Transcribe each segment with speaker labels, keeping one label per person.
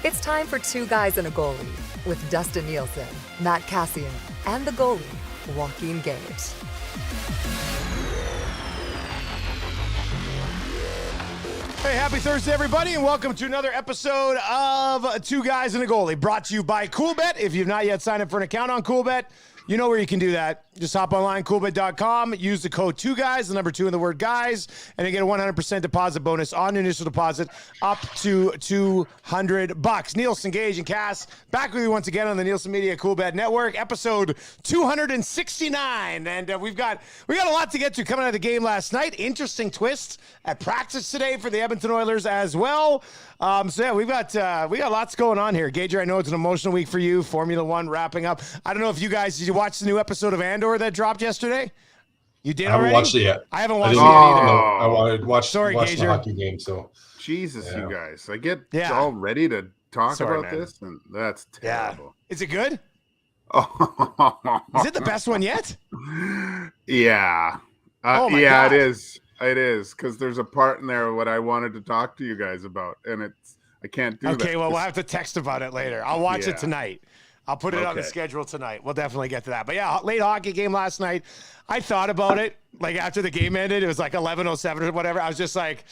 Speaker 1: It's time for Two Guys and a Goalie with Dustin Nielsen, Matt Cassian, and the goalie, Joaquin Gage.
Speaker 2: Hey, happy Thursday, everybody, and welcome to another episode of Two Guys and a Goalie, brought to you by CoolBet. If you've not yet signed up for an account on CoolBet, you know where you can do that. Just hop online, coolbet.com, use the code 2GUYS, the number 2 in the word guys, and you get a 100% deposit bonus on your initial deposit up to $200. Nielsen, Gage, and Cass back with you once again on the Nielsen Media CoolBet Network, episode 269. And we got a lot to get to coming out of the game last night. Interesting twist at practice today for the Edmonton Oilers as well. We got lots going on here. Gager, I know it's an emotional week for you. Formula One wrapping up. I don't know if you guys, did you watch the new episode of Andor that dropped yesterday? You did already?
Speaker 3: I haven't watched it yet.
Speaker 2: I haven't watched it yet either.
Speaker 3: No, I wanted to watch the
Speaker 2: Gager.
Speaker 3: hockey game. So
Speaker 4: Jesus,
Speaker 3: yeah.
Speaker 4: You guys. I get all ready to talk about
Speaker 2: man.
Speaker 4: this, and that's terrible.
Speaker 2: Yeah. Is it good?
Speaker 4: Oh.
Speaker 2: Is it the best one yet?
Speaker 4: Yeah.
Speaker 2: Oh my
Speaker 4: yeah,
Speaker 2: God.
Speaker 4: it is. It is, because there's a part in there what I wanted to talk to you guys about, and I can't do that.
Speaker 2: Okay, well, we'll have to text about it later. I'll watch it
Speaker 4: Yeah.
Speaker 2: tonight. I'll put it on the schedule tonight. We'll definitely get to that. But yeah, late hockey game last night. I thought about it. Like after the game ended, it was like 11:07 or whatever. I was just like,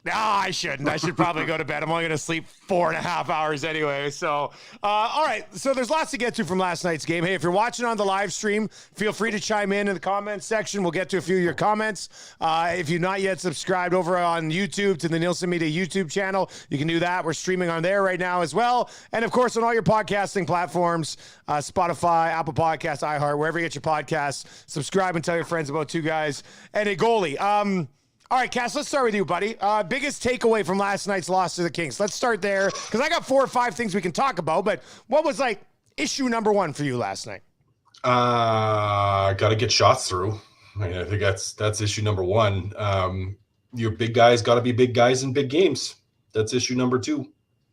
Speaker 2: no, I shouldn't. I should probably go to bed. I'm only going to sleep 4.5 hours anyway. So, all right. So there's lots to get to from last night's game. Hey, if you're watching on the live stream, feel free to chime in the comments section. We'll get to a few of your comments. If you've not yet subscribed over on YouTube to the Nielsen Media YouTube channel, you can do that. We're streaming on there right now as well. And of course, on all your podcasting platforms, Spotify, Apple Podcasts, iHeart, wherever you get your podcasts, subscribe and tell your friends about Two Guys and a Goalie. All right, Cass, let's start with you, buddy. Biggest takeaway from last night's loss to the Kings. Let's start there, because I got 4 or 5 things we can talk about, but what was, like, issue number 1 for you last night?
Speaker 3: Got to get shots through. I think that's issue number 1. Your big guys got to be big guys in big games. That's issue number 2.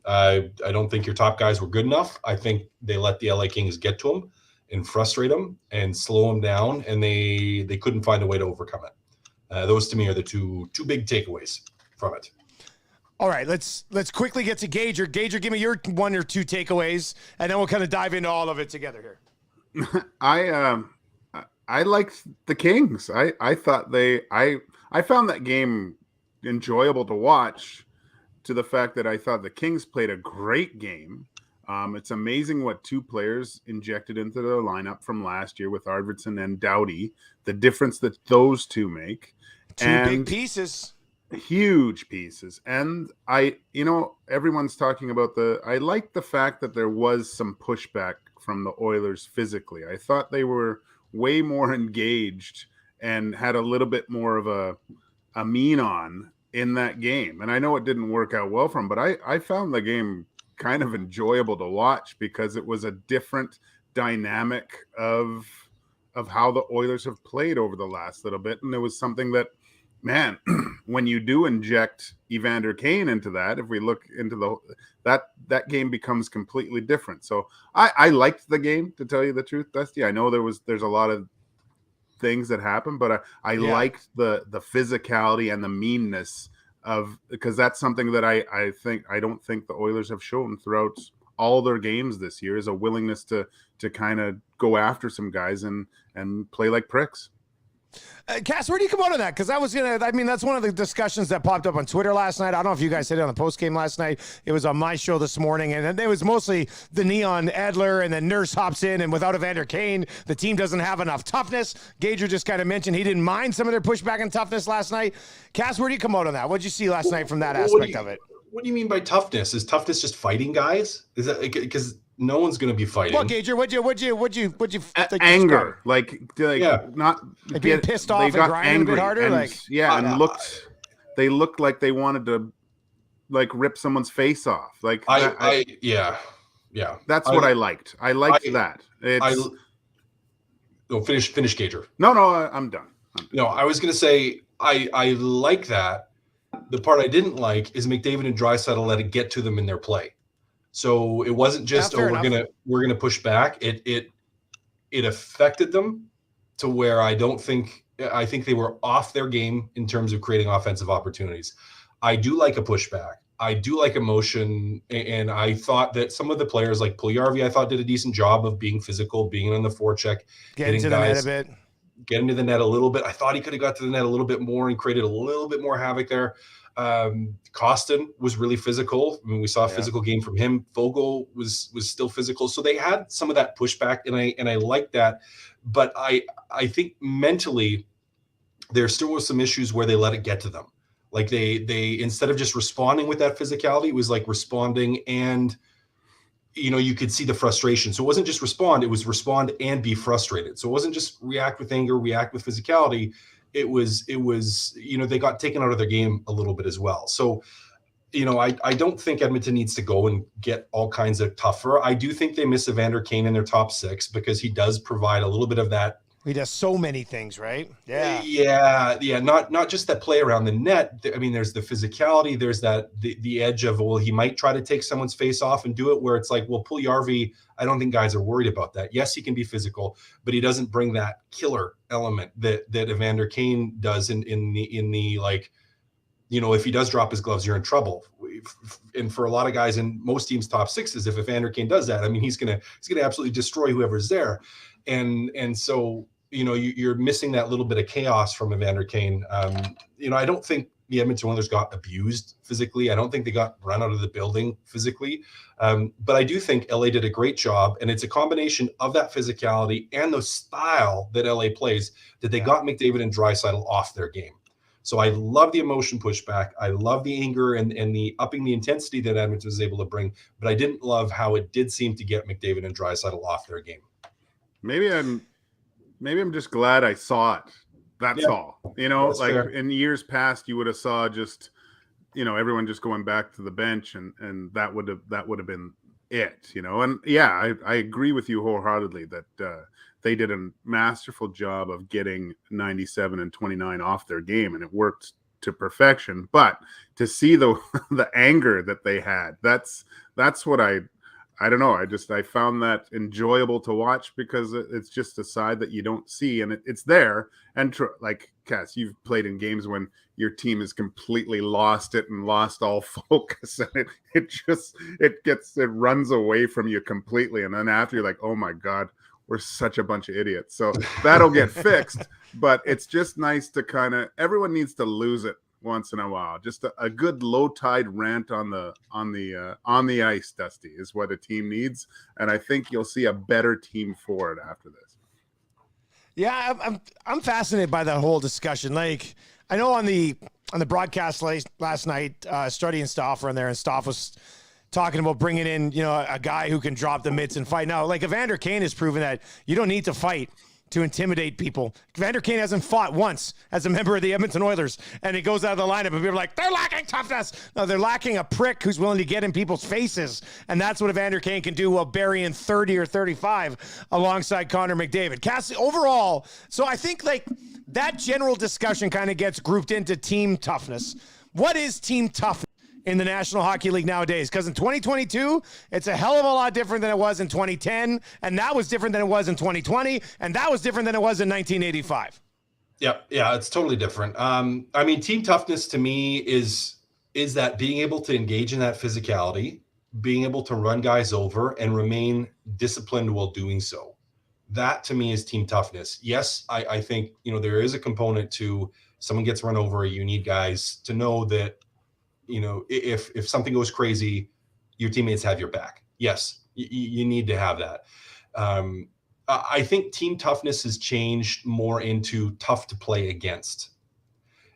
Speaker 3: I don't think your top guys were good enough. I think they let the LA Kings get to them and frustrate them and slow them down, and they couldn't find a way to overcome it. Those to me are the two big takeaways from it.
Speaker 2: All right, let's quickly get to Gager. Gager, give me your 1 or 2 takeaways, and then we'll kind of dive into all of it together here.
Speaker 4: I liked the Kings. I thought I found that game enjoyable to watch, to the fact that I thought the Kings played a great game. It's amazing what 2 players injected into the lineup from last year with Arvidsson and Doughty, the difference that those 2 make.
Speaker 2: 2 big pieces.
Speaker 4: Huge pieces. And everyone's talking about I like the fact that there was some pushback from the Oilers physically. I thought they were way more engaged and had a little bit more of a mean on in that game. And I know it didn't work out well for them, but I found the game kind of enjoyable to watch, because it was a different dynamic of how the Oilers have played over the last little bit. And it was something that, man, when you do inject Evander Kane into that, if we look into that game becomes completely different. So I liked the game, to tell you the truth, Dusty. I know there's a lot of things that happened, but I liked the physicality and the meanness because that's something that I don't think the Oilers have shown throughout all their games this year, is a willingness to kind of go after some guys and play like pricks.
Speaker 2: Cass, where do you come out on that? Because that's one of the discussions that popped up on Twitter last night. I don't know if you guys said it on the post game last night. It was on my show this morning, and it was mostly the neon Edler, and then Nurse hops in, and without Evander Kane, the team doesn't have enough toughness. Gager just kind of mentioned he didn't mind some of their pushback and toughness last night. Cass, where do you come out on that? What did you see last night from that aspect of it?
Speaker 3: What do you mean by toughness? Is toughness just fighting guys? Is that because no one's going to be fighting?
Speaker 2: Well, Gager, what'd you think?
Speaker 4: Anger, like not
Speaker 2: like being pissed off and grinding a bit harder,
Speaker 4: they looked like they wanted to like rip someone's face off. Like
Speaker 3: yeah.
Speaker 4: That's what I liked. I liked that.
Speaker 3: Finish, Gager.
Speaker 4: No, I'm done.
Speaker 3: No, I was going to say I like that. The part I didn't like is McDavid and Draisaitl let it get to them in their play. So it wasn't just we're gonna push back. It affected them to where I think they were off their game in terms of creating offensive opportunities. I do like a pushback. I do like emotion, and I thought that some of the players like Puljujarvi, I thought did a decent job of being physical, being on the forecheck,
Speaker 2: Getting to the net a bit.
Speaker 3: Getting to the net a little bit. I thought he could have got to the net a little bit more and created a little bit more havoc there. Costin was really physical. I mean, we saw a physical game from him. Vogel was still physical. So they had some of that pushback, and I like that. But I think mentally there still was some issues where they let it get to them. Like they instead of just responding with that physicality, it was like responding and you could see the frustration. So it wasn't just respond, it was respond and be frustrated. So it wasn't just react with anger, react with physicality. It was, they got taken out of their game a little bit as well. So, I don't think Edmonton needs to go and get all kinds of tougher. I do think they miss Evander Kane in their top six because he does provide a little bit of that.
Speaker 2: He does so many things, right? Yeah.
Speaker 3: Yeah. Not just that play around the net. I mean, there's the physicality. There's that the edge of, well, he might try to take someone's face off and do it where it's like, well, Puljujarvi, I don't think guys are worried about that. Yes, he can be physical, but he doesn't bring that killer element that Evander Kane does in the like, if he does drop his gloves, you're in trouble. And for a lot of guys in most teams' top sixes, if Evander Kane does that, I mean, he's gonna absolutely destroy whoever's there. And so, you're missing that little bit of chaos from Evander Kane. I don't think the Edmonton Oilers got abused physically. I don't think they got run out of the building physically. But I do think LA did a great job. And it's a combination of that physicality and the style that LA plays that they got McDavid and Draisaitl off their game. So I love the emotion pushback. I love the anger and the upping the intensity that Edmonton was able to bring. But I didn't love how it did seem to get McDavid and Draisaitl off their game.
Speaker 4: Maybe I'm just glad I saw it. That's all. That's like fair. In years past, you would have saw just, everyone just going back to the bench, and that would have been it. And yeah, I agree with you wholeheartedly that they did a masterful job of getting 97 and 29 off their game, and it worked to perfection. But to see the anger that they had, that's what I don't know. I found that enjoyable to watch because it's just a side that you don't see, and it's there. And like Cass, you've played in games when your team has completely lost it and lost all focus, and it runs away from you completely. And then after you're like, oh my God, we're such a bunch of idiots. So that'll get fixed. But it's just nice to everyone needs to lose it once in a while. Just a good low tide rant on the ice, Dusty, is what a team needs, and I think you'll see a better team for it after this.
Speaker 2: Yeah, I'm fascinated by that whole discussion. Like, I know on the broadcast last night, Struddy and Stoff were in there, and Stoff was talking about bringing in a guy who can drop the mitts and fight. Now, like, Evander Kane has proven that you don't need to fight to intimidate people. Evander Kane hasn't fought once as a member of the Edmonton Oilers, and he goes out of the lineup, and people are like, they're lacking toughness. No, they're lacking a prick who's willing to get in people's faces, and that's what Evander Kane can do while burying 30 or 35 alongside Connor McDavid. Cassie, overall, so I think like that general discussion kind of gets grouped into team toughness. What is team toughness in the National Hockey League nowadays? Because in 2022, it's a hell of a lot different than it was in 2010, and that was different than it was in 2020, and that was different than it was in 1985.
Speaker 3: Yeah, it's totally different. I mean, team toughness to me is that being able to engage in that physicality, being able to run guys over and remain disciplined while doing so. That to me is team toughness. Yes, I think there is a component to someone gets run over, you need guys to know that if something goes crazy, your teammates have your back. Yes, you need to have that. I think team toughness has changed more into tough to play against.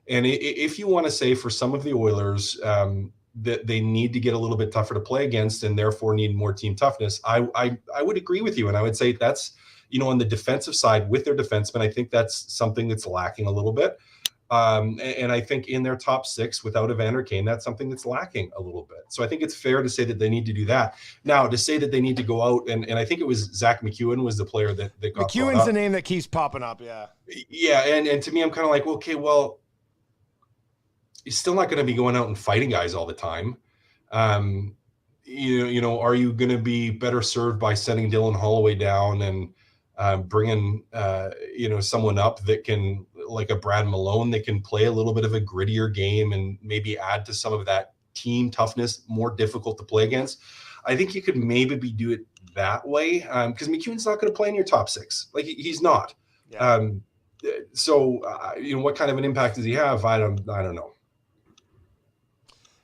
Speaker 3: And if you want to say for some of the Oilers that they need to get a little bit tougher to play against and therefore need more team toughness, I would agree with you. And I would say that's, on the defensive side with their defensemen, I think that's something that's lacking a little bit. And I think in their top six without Evander Kane, that's something that's lacking a little bit. So I think it's fair to say that they need to do that. Now, to say that they need to go out, and I think it was Zach McEwen was the player that got
Speaker 2: McEwen's the name that keeps popping up, yeah.
Speaker 3: Yeah, and to me, I'm kind of like, okay, well, he's still not going to be going out and fighting guys all the time. Are you going to be better served by sending Dylan Holloway down and bringing, someone up that can, like a Brad Malone, that can play a little bit of a grittier game and maybe add to some of that team toughness more difficult to play against. I think you could maybe do it that way because McEwen's not going to play in your top 6. Like he's not.
Speaker 2: Yeah.
Speaker 3: So what kind of an impact does he have? I don't know.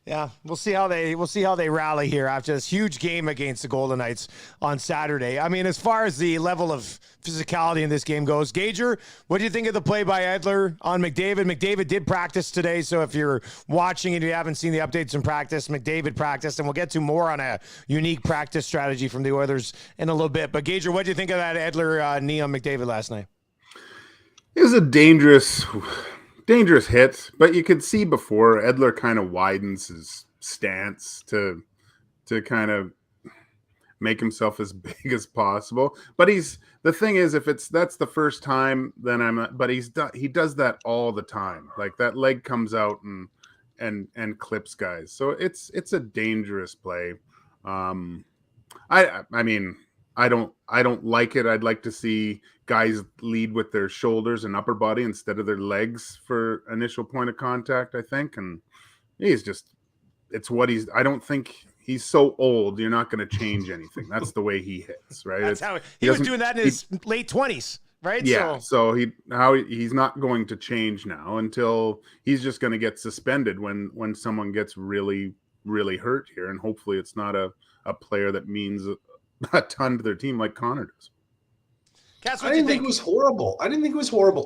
Speaker 2: Yeah, we'll see how they rally here after this huge game against the Golden Knights on Saturday. I mean, as far as the level of physicality in this game goes, Gager, what do you think of the play by Edler on McDavid? McDavid did practice today, so if you're watching and you haven't seen the updates in practice, McDavid practiced, and we'll get to more on a unique practice strategy from the Oilers in a little bit. But Gager, what do you think of that Edler knee on McDavid last night?
Speaker 4: It was a dangerous hit, but you could see before Edler kind of widens his stance to kind of make himself as big as possible. But the thing is, if that's the first time, then he does that all the time. Like that leg comes out and clips guys. So it's a dangerous play. I mean, I don't like it. I'd like to see guys lead with their shoulders and upper body instead of their legs for initial point of contact, I think. And I don't think he's so old. You're not going to change anything. That's the way he hits, right?
Speaker 2: That's how he was doing that in his late 20s, right?
Speaker 4: Yeah. So he's not going to change now until he's just going to get suspended when someone gets really, really hurt here. And hopefully it's not a player that means a ton to their team like Connor does.
Speaker 2: Cass,
Speaker 3: I didn't think it was horrible.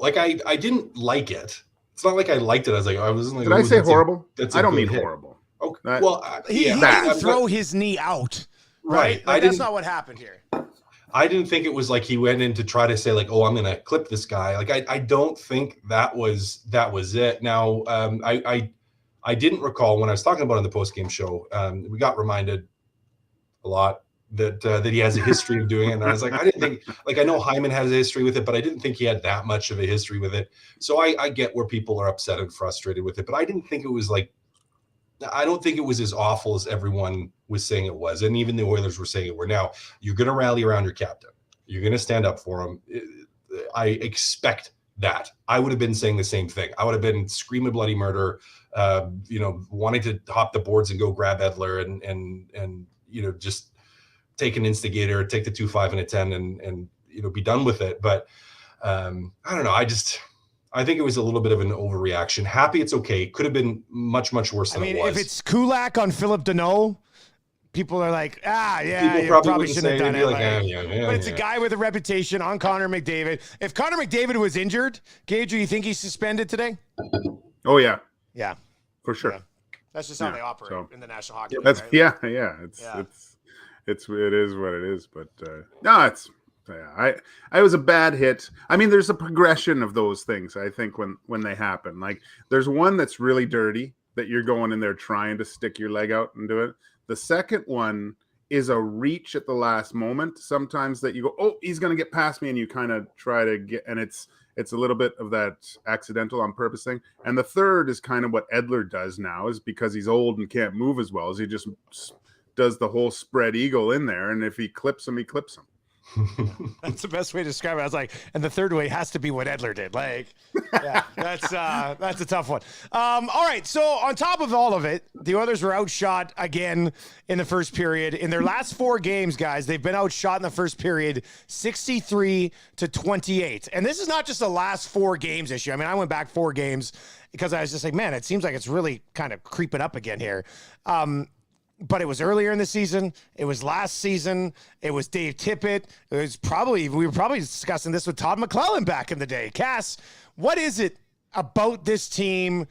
Speaker 3: Like I didn't like it. It's not like I liked it. I was like, I wasn't like.
Speaker 4: Did I say horrible? I don't mean horrible.
Speaker 3: Okay. Well,
Speaker 2: he didn't throw his knee out, right? Like, that's not what happened here.
Speaker 3: I didn't think it was like he went in to try to say like, oh, I'm going to clip this guy. Like I don't think that was it. Now, I didn't recall when I was talking about it in the post-game show. We got reminded a lot that he has a history of doing it. And I was like, I didn't think, like, I know Hyman has a history with it, but I didn't think he had that much of a history with it. So I get where people are upset and frustrated with it, but I didn't think it was like, I don't think it was as awful as everyone was saying it was. And even the Oilers were saying it were. Now, you're going to rally around your captain. You're going to stand up for him. I expect that. I would have been saying the same thing. I would have been screaming bloody murder, wanting to hop the boards and go grab Edler and just take an instigator, take the 2-5 and a 10 and be done with it. But I don't know. I think it was a little bit of an overreaction. Happy it's okay. Could have been much, much worse than it was.
Speaker 2: If it's Kulak on Philip Deneau, people are like,
Speaker 3: people probably shouldn't have done it.
Speaker 2: But it's a guy with a reputation on Connor McDavid. If Connor McDavid was injured, Gage, do you think he's suspended today?
Speaker 4: Oh, yeah.
Speaker 2: Yeah.
Speaker 4: For sure.
Speaker 2: Yeah. That's just how they operate in the National Hockey League.
Speaker 4: That's
Speaker 2: right?
Speaker 4: Yeah. It is what it is. But no, it was a bad hit. I mean, there's a progression of those things, I think, when they happen. Like, there's one that's really dirty that you're going in there trying to stick your leg out and do it. The second one is a reach at the last moment. Sometimes that you go, oh, he's going to get past me, and you kind of try to get, and it's a little bit of that accidental on purpose thing. And the third is kind of what Edler does now, is because he's old and can't move as well, as he just does the whole spread eagle in there. And if he clips him, he clips him.
Speaker 2: That's the best way to describe it. I was like, and the third way has to be what Edler did. Like, yeah, that's a tough one. All right. So on top of all of it, the Oilers were outshot again in the first period. In their last 4 games, guys, they've been outshot in the first period 63-28. And this is not just a last 4 games issue. I mean, I went back 4 games because I was just like, man, it seems like it's really kind of creeping up again here. But it was earlier in the season. It was last season. It was Dave Tippett. We were probably discussing this with Todd McClellan back in the day. Cass, what is it about this team?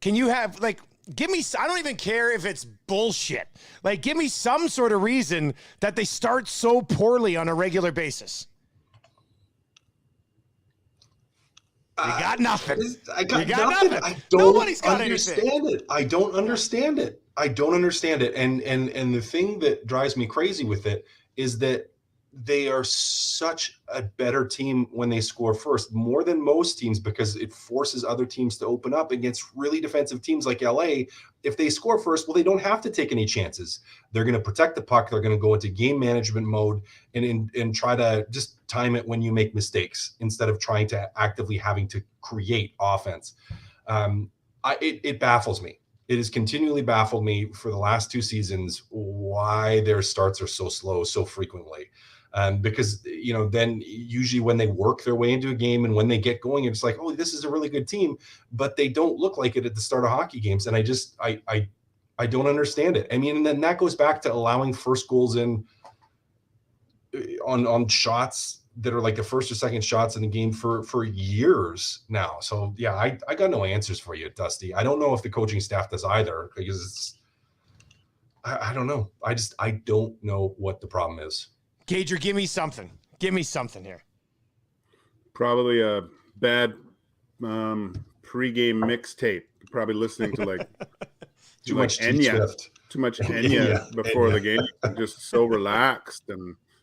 Speaker 2: Can you have, like, give me, I don't even care if it's bullshit. Like, give me some sort of reason that they start so poorly on a regular basis. You got nothing.
Speaker 3: I got nothing.
Speaker 2: Nobody's got anything.
Speaker 3: I don't understand it. And the thing that drives me crazy with it is that they are such a better team when they score first, more than most teams, because it forces other teams to open up against really defensive teams like LA. If they score first, well, they don't have to take any chances. They're going to protect the puck. They're going to go into game management mode and try to just time it when you make mistakes instead of trying to actively having to create offense. It baffles me. it has continually baffled me for the last 2 seasons why their starts are so slow so frequently. Because, then usually when they work their way into a game and when they get going, it's like, oh, this is a really good team, but they don't look like it at the start of hockey games. And I don't understand it. I mean, and then that goes back to allowing first goals in on shots that are like the first or second shots in the game for years now. So yeah, I got no answers for you, Dusty. I don't know if the coaching staff does either, because I don't know. I don't know what the problem is.
Speaker 2: Gager, give me something. Give me something here.
Speaker 4: Probably a bad pregame mixtape. Probably listening to like
Speaker 3: too much
Speaker 4: Enya. Too much Enya before the game. Just so relaxed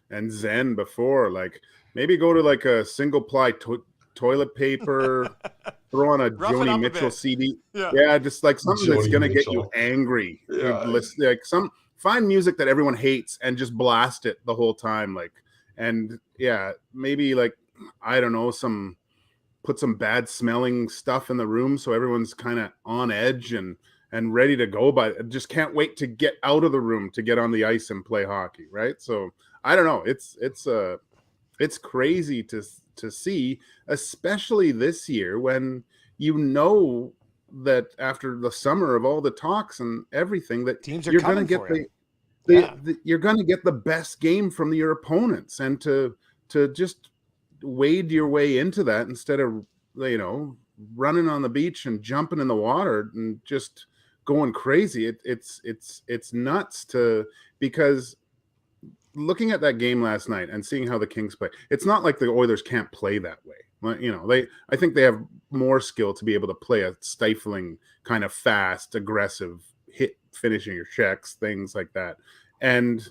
Speaker 4: and zen before. Like maybe go to like a single ply toilet paper, throw on a Joni Mitchell CD. Yeah, just like something that's gonna get you angry. Like find music that everyone hates and just blast it the whole time. Like, and yeah, maybe like, I don't know, put some bad smelling stuff in the room so everyone's kind of on edge and ready to go, but just can't wait to get out of the room to get on the ice and play hockey, right? So I don't know. It's crazy to see, especially this year when that after the summer of all the talks and everything, that
Speaker 2: teams are
Speaker 4: you're going to get you're going to get the best game from your opponents, and to just wade your way into that instead of running on the beach and jumping in the water and just going crazy. It's nuts because looking at that game last night and seeing how the Kings play, it's not like the Oilers can't play that way. I think they have more skill to be able to play a stifling kind of fast, aggressive hit, finishing your checks, things like that. And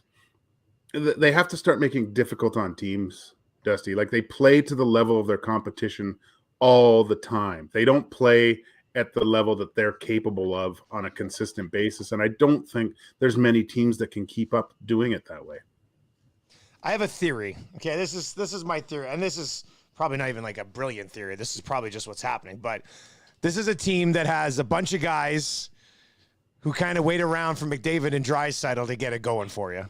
Speaker 4: they have to start making difficult on teams, Dusty. Like they play to the level of their competition all the time. They don't play at the level that they're capable of on a consistent basis. And I don't think there's many teams that can keep up doing it that way.
Speaker 2: I have a theory. Okay, this is my theory, and this is probably not even like a brilliant theory. This is probably just what's happening. But this is a team that has a bunch of guys who kind of wait around for McDavid and Draisaitl to get it going for you.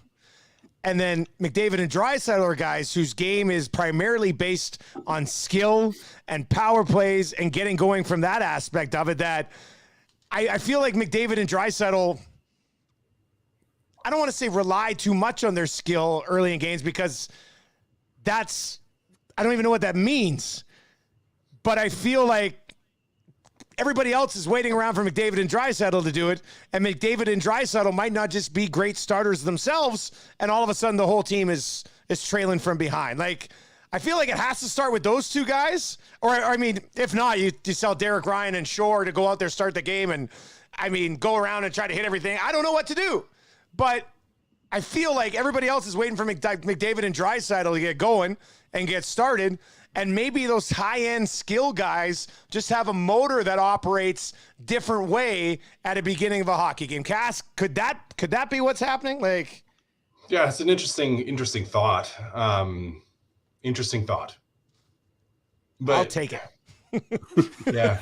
Speaker 2: And then McDavid and Draisaitl are guys whose game is primarily based on skill and power plays and getting going from that aspect of it, that I feel like McDavid and Draisaitl, I don't want to say rely too much on their skill early in games, because I don't even know what that means. But I feel like everybody else is waiting around for McDavid and Draisaitl to do it, and McDavid and Draisaitl might not just be great starters themselves, and all of a sudden the whole team is trailing from behind. Like, I feel like it has to start with those two guys, or I mean, if not, you sell Derek Ryan and Shore to go out there, start the game, and I mean, go around and try to hit everything. I don't know what to do, but I feel like everybody else is waiting for McDavid and Draisaitl to get going and get started. And maybe those high-end skill guys just have a motor that operates different way at the beginning of a hockey game. Cass, could that be what's happening? Like,
Speaker 3: yeah, it's an interesting thought. Interesting thought. But
Speaker 2: I'll take it.
Speaker 3: Yeah.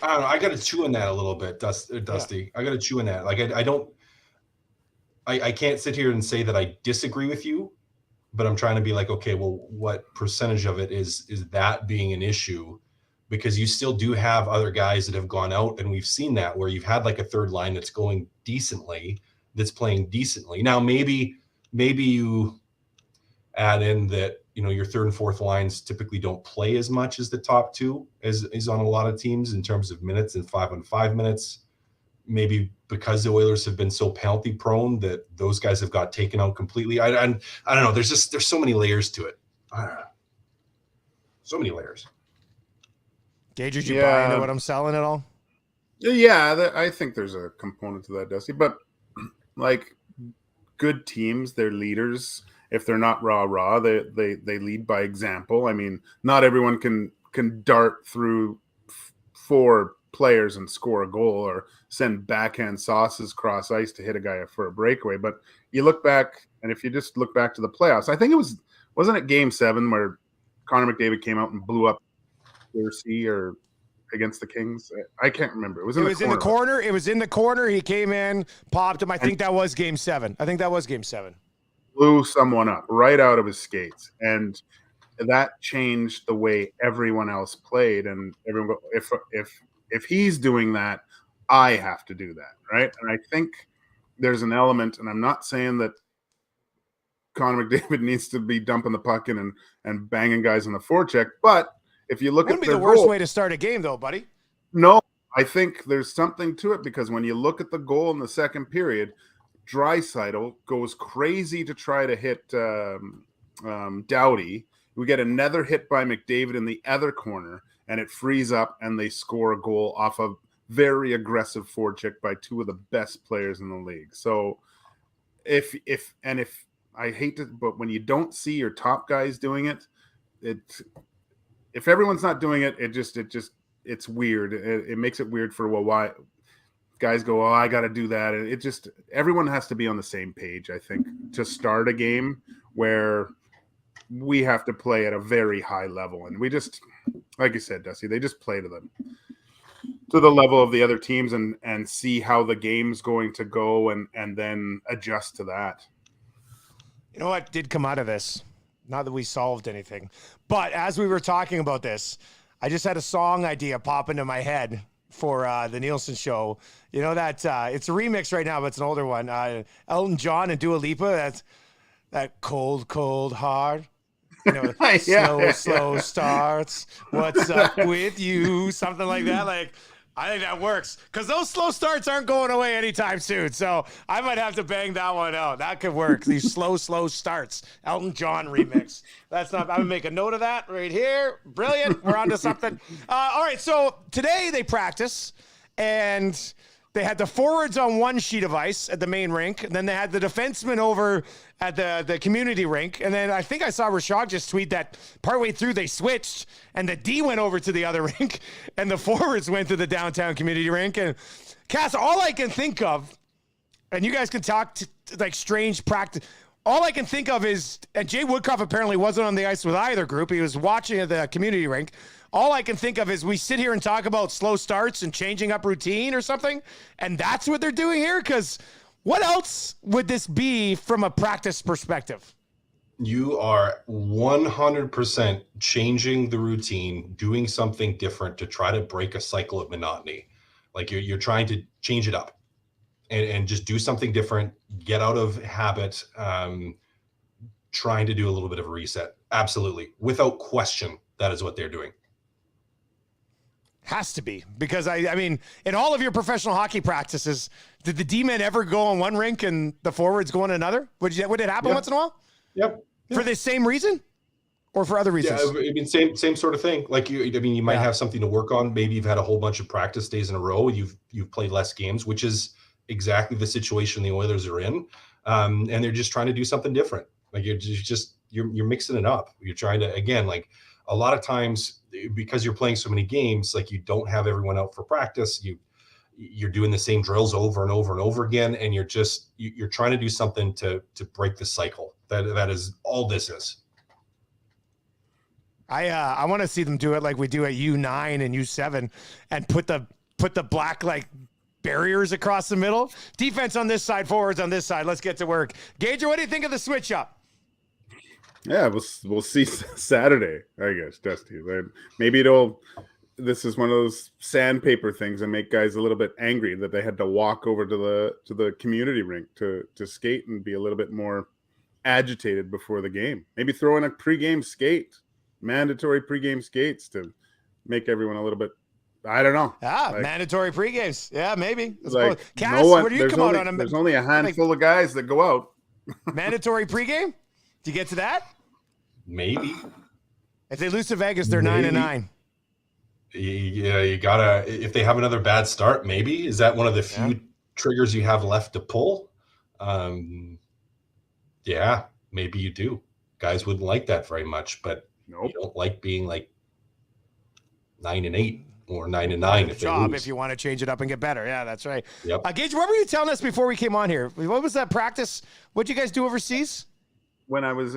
Speaker 3: I don't know. I got to chew on that a little bit, Dusty. Yeah. I got to chew on that. Like, I can't sit here and say that I disagree with you, but I'm trying to be like, okay, well, what percentage of it is that being an issue? Because you still do have other guys that have gone out, and we've seen that where you've had like a third line that's going decently, that's playing decently. Now, maybe you add in that, your third and fourth lines typically don't play as much as the top two as is on a lot of teams in terms of minutes and 5-on-5 minutes. Maybe because the Oilers have been so penalty prone that those guys have got taken out completely. I don't know. There's so many layers to it. I don't know. So many layers.
Speaker 2: Gage, did you buy into what I'm selling at all?
Speaker 4: Yeah, I think there's a component to that, Dusty. But like good teams, their leaders, if they're not rah-rah, they lead by example. I mean, not everyone can dart through 4 players and score a goal or send backhand sauces cross ice to hit a guy for a breakaway. But you look back, and if you just look back to the playoffs, I think wasn't it Game 7 where Connor McDavid came out and blew up Jersey, or against the Kings? I can't remember. It was
Speaker 2: It
Speaker 4: in
Speaker 2: was in the corner. It was in the corner. He came in, popped him. I think that was game 7.
Speaker 4: Blew someone up right out of his skates, and that changed the way everyone else played. And everyone go, if he's doing that, I have to do that, right? And I think there's an element, and I'm not saying that Connor McDavid needs to be dumping the puck in and banging guys on the forecheck, but if you look at
Speaker 2: the worst way to start a game, though, buddy.
Speaker 4: No, I think there's something to it, because when you look at the goal in the second period, Draisaitl goes crazy to try to hit Doughty. We get another hit by McDavid in the other corner, and it frees up, and they score a goal off a very aggressive forecheck by two of the best players in the league. So if I hate to, but when you don't see your top guys doing it, if everyone's not doing it, it's weird. It makes it weird for why guys go, oh, I got to do that. And everyone has to be on the same page, I think, to start a game where we have to play at a very high level. And we just, like you said, Dusty, they just play to the level of the other teams and see how the game's going to go and then adjust to that.
Speaker 2: You know what did come out of this? Not that we solved anything, but as we were talking about this, I just had a song idea pop into my head for the Nielsen show. You know that it's a remix right now, but it's an older one. Elton John and Dua Lipa. That's that cold, cold heart. You know, slow starts. What's up with you? Something like that. Like, I think that works, because those slow starts aren't going away anytime soon. So I might have to bang that one out. That could work. These slow starts. Elton John remix. I'm going to make a note of that right here. Brilliant. We're on to something. All right. So today they practice, and they had the forwards on one sheet of ice at the main rink. And then they had the defensemen over at the community rink. And then I think I saw Rashad just tweet that partway through they switched, and the D went over to the other rink, and the forwards went to the downtown community rink. And Cass, all I can think of, and you guys can talk to like strange practice, all I can think of is, and Jay Woodcroft apparently wasn't on the ice with either group. He was watching at the community rink. All I can think of is we sit here and talk about slow starts and changing up routine or something, and that's what they're doing here? Because what else would this be from a practice perspective?
Speaker 3: You are 100% changing the routine, doing something different to try to break a cycle of monotony. Like you're trying to change it up and just do something different, get out of habit, trying to do a little bit of a reset. Absolutely. Without question, that is what they're doing.
Speaker 2: Has to be, because I mean, in all of your professional hockey practices, did the D-men ever go on one rink and the forwards go on another? Would it happen once in a while?
Speaker 3: Yep.
Speaker 2: For the same reason, or for other reasons?
Speaker 3: Yeah, I mean, same sort of thing. Like you might have something to work on. Maybe you've had a whole bunch of practice days in a row. You've played less games, which is exactly the situation the Oilers are in, and they're just trying to do something different. Like you're mixing it up. You're trying to, again, like a lot of times, because you're playing so many games, like you don't have everyone out for practice. You're doing the same drills over and over and over again, and you're trying to do something to break the cycle. That is all this is.
Speaker 2: I want to see them do it like we do at U9 and U7, and put the black like barriers across the middle. Defense on this side, forwards on this side. Let's get to work. Gager, what do you think of the switch up?
Speaker 4: Yeah, we'll see Saturday, I guess, Dusty. Maybe this is one of those sandpaper things that make guys a little bit angry that they had to walk over to the community rink to skate and be a little bit more agitated before the game. Maybe throw in a pregame skate, mandatory pregame skates to make everyone a little bit, I don't know.
Speaker 2: Mandatory pregames. Yeah, maybe.
Speaker 4: Like,
Speaker 2: Cass, where do you come out on them?
Speaker 4: There's only a handful of guys that go out.
Speaker 2: Mandatory pregame? Do you get to that?
Speaker 3: Maybe.
Speaker 2: If they lose to Vegas, they're 9-9.
Speaker 3: Yeah, you gotta. If they have another bad start, maybe is that one of the few triggers you have left to pull. Yeah, maybe you do. Guys wouldn't like that very much, but you don't like being like 9-8 or 9-9 if they lose.
Speaker 2: If you want to change it up and get better. Yeah, that's right.
Speaker 3: Yep.
Speaker 2: Gage, what were you telling us before we came on here? What was that practice? What'd you guys do overseas?
Speaker 4: When I was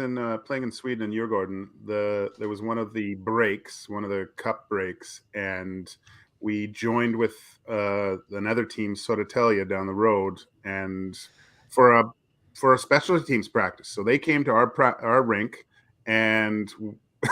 Speaker 4: playing in Sweden in Djurgården, there was one of the breaks, one of the cup breaks, and we joined with another team, Sototelia, down the road, and for a specialty teams practice. So they came to our rink, and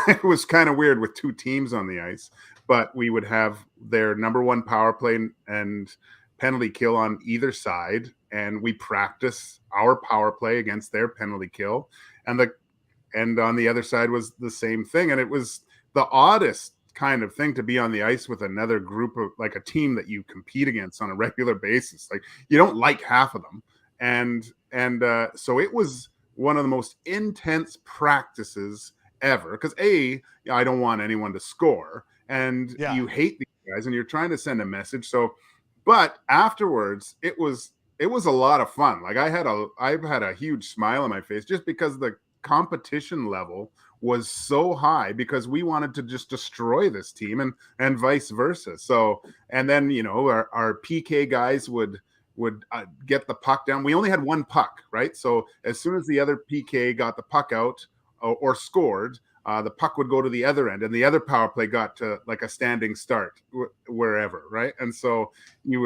Speaker 4: it was kind of weird with two teams on the ice, but we would have their number one power play and penalty kill on either side, and we practice our power play against their penalty kill, and on the other side was the same thing. And it was the oddest kind of thing to be on the ice with another group of, like, a team that you compete against on a regular basis. Like, you don't like half of them. And so it was one of the most intense practices ever, because I don't want anyone to score, and you hate these guys, and you're trying to send a message. So, but afterwards, it was a lot of fun. Like, I've had a huge smile on my face just because the competition level was so high, because we wanted to just destroy this team, and vice versa. So, and then, our PK guys would get the puck down. We only had one puck, right? So as soon as the other PK got the puck out or scored, the puck would go to the other end, and the other power play got to like a standing start wherever, right? And so we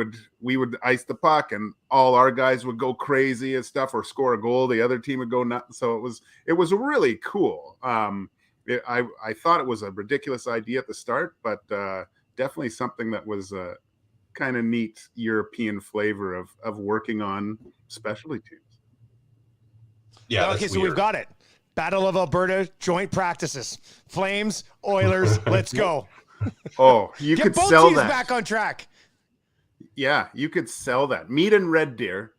Speaker 4: would ice the puck, and all our guys would go crazy and stuff, or score a goal. The other team would go nuts. So it was really cool. I thought it was a ridiculous idea at the start, but definitely something that was kind of neat European flavor of working on specialty teams.
Speaker 2: Yeah. Okay, so we've got it. Battle of Alberta joint practices. Flames, Oilers, let's go.
Speaker 4: Oh, you could sell that.
Speaker 2: Get both teams back on track.
Speaker 4: Yeah, you could sell that. Meet in Red Deer,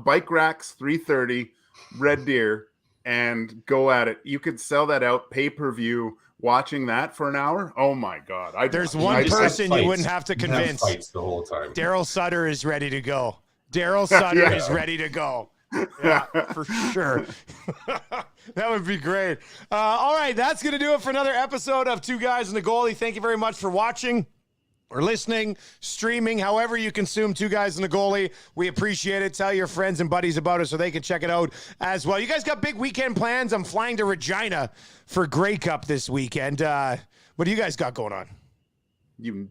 Speaker 4: bike racks, 330, Red Deer, and go at it. You could sell that out, pay-per-view, watching that for an hour. Oh my God.
Speaker 2: There's one person you wouldn't have to convince.
Speaker 3: Fights the whole time.
Speaker 2: Daryl Sutter is ready to go. Daryl Sutter is ready to go. Yeah, for sure. That would be great. All right, that's going to do it for another episode of Two Guys and a Goalie. Thank you very much for watching or listening, streaming, however you consume Two Guys and a Goalie. We appreciate it. Tell your friends and buddies about it so they can check it out as well. You guys got big weekend plans? I'm flying to Regina for Grey Cup this weekend. What do you guys got going on?
Speaker 4: You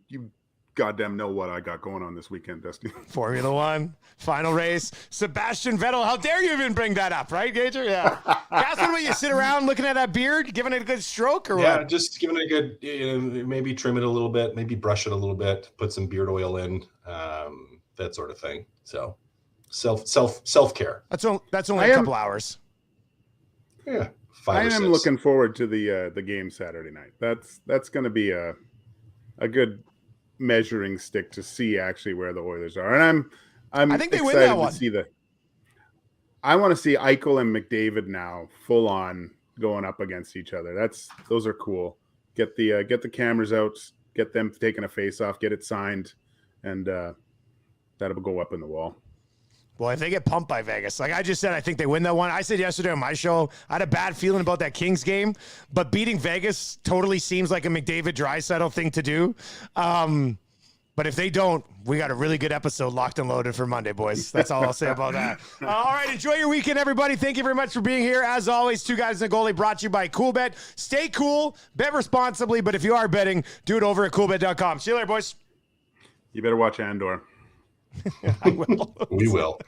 Speaker 4: goddamn know what I got going on this weekend, Dusty.
Speaker 2: Formula One, final race. Sebastian Vettel. How dare you even bring that up, right, Gager? Yeah. Catherine, will you sit around looking at that beard, giving it a good stroke, or what?
Speaker 3: Yeah, just giving it a good, maybe trim it a little bit, maybe brush it a little bit, put some beard oil in, that sort of thing. So self-care.
Speaker 2: That's only a couple hours.
Speaker 3: Yeah.
Speaker 4: I am looking forward to the game Saturday night. That's going to be a good measuring stick to see actually where the Oilers are, and I think they excited win that one. To see I want to see Eichel and McDavid now full on going up against each other. Those are cool. Get the cameras out, get them taking a face off, get it signed, and that'll go up in the wall.
Speaker 2: Well, if they get pumped by Vegas, like I just said, I think they win that one. I said yesterday on my show, I had a bad feeling about that Kings game, but beating Vegas totally seems like a McDavid Draisaitl thing to do. But if they don't, we got a really good episode locked and loaded for Monday, boys. That's all I'll say about that. All right, enjoy your weekend, everybody. Thank you very much for being here. As always, Two Guys and a Goalie brought to you by CoolBet. Stay cool, bet responsibly, but if you are betting, do it over at CoolBet.com. See you later, boys.
Speaker 4: You better watch Andor.
Speaker 2: I will.
Speaker 3: We will.